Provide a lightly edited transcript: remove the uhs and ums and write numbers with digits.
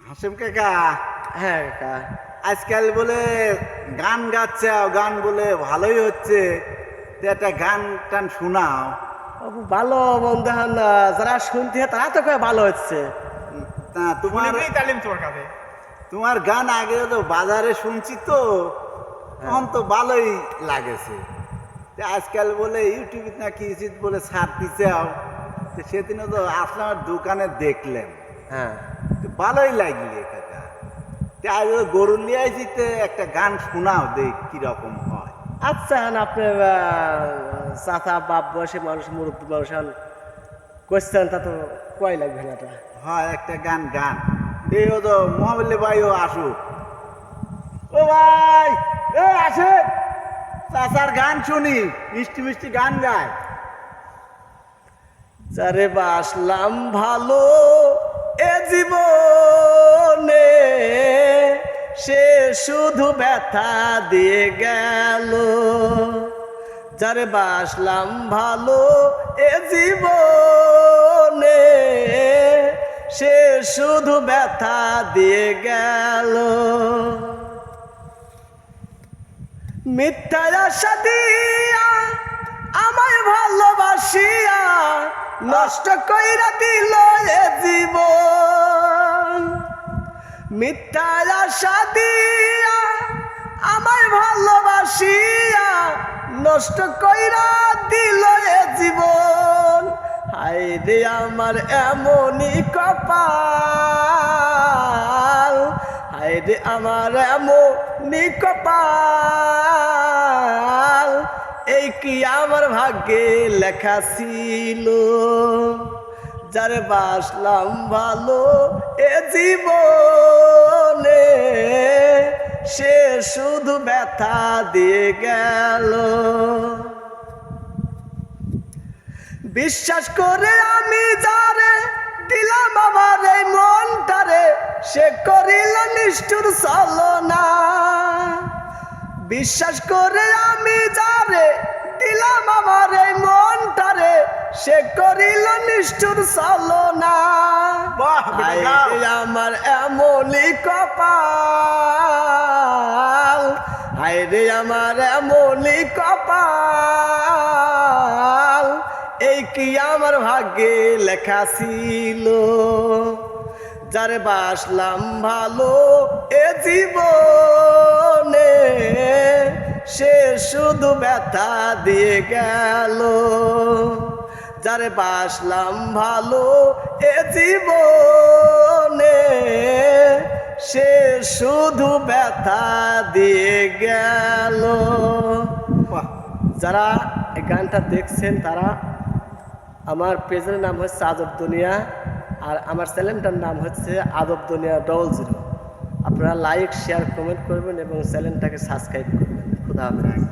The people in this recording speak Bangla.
হাসিম কাকা, হ্যাঁ কাকা। আজকাল বলে গান গাচ্ছে, গান বলে ভালোই হচ্ছে, তো একটা গান টান শোনাও। ভালো বন্ধু হন, যারা শুনতে হয় তারা তো কয়ে ভালো হচ্ছে। তা তোমার তালিম তোমার কাছে। তোমার গান আগে তো বাজারে শুনছি, তো তখন তো ভালোই লাগেছে। তো আজকাল বলে ইউটিউবে নাকি ইসিত বলে ছাড় দিছাও, তো সেদিনও তো আসলাম দোকানে দেখলাম, হ্যাঁ, তো ভালোই লাগলি কাকা। তো আজ গরু নিয়ে আইছিতে একটা গান শোনাও, দেখ কিরকম হয়। আচ্ছা আপনি চাচা বাপ বয়সী মানুষ, মুরব্বী মানুষ কোয়েশ্চেন তা তো কয় লাগবে না এটা। হয় একটা গান গান এই তো মোহাম্মদ ভাইও আসুক। ও ভাই, এ আসে, চাচার গান শুনি, মিষ্টি মিষ্টি গান গায়। যারে বাসলাম ভালো এ জীবনে, সে শুধু ব্যথা দিয়ে গেল। যারে বাসলাম ভালো এ জীবনে, সে শুধু ব্যথা দিয়ে গেল। মিথ্যা আশা দিয়া আমায় ভালোবাসিয়া নষ্ট কইরা দিল এ জীবন। মিথ্যা আশা দিয়া আমায় ভালোবাসিয়া নষ্ট কইরা দিল এ জীবন। হায় রে আমার এমনই কপাল, হায় রে আমার এমনই কপাল, এই কি আমার ভাগ্যে লেখা ছিল। যারে বাসলাম ভালো এ জীবনে, সে শুধু ব্যথা দিয়ে গেল। বিশ্বাস করে আমি যারে দিলাম আমার এই মনটারে, সে করিল নিষ্ঠুর ছলনা। বিশ্বাস করে আমি যারে দিলাম আমার এই মনটারে, সে করিল নিষ্ঠুর ছলনা। বাহ, বেটা গাও। হায় আমার এমনই কপাল, হায় রে আমার এমনই কপাল, এই কি আমার ভাগ্যে লেখা ছিল। যারে বাসলাম ভালো এ জীবনে, সে শুধু ব্যথা দিয়ে গেল। যারে বাসলাম ভালো এ জীবনে, সে শুধু ব্যথা দিয়ে গেল। বাহ, যারা এই গানটা দেখছেন তারা, আমার পেজের নাম হচ্ছে আদব দুনিয়া, আর আমার চ্যানেলটার নাম হচ্ছে আদব দুনিয়া 00। আপনারা লাইক শেয়ার কমেন্ট করবেন এবং চ্যানেলটাকে সাবস্ক্রাইব করবেন। খুদা হাফেজ।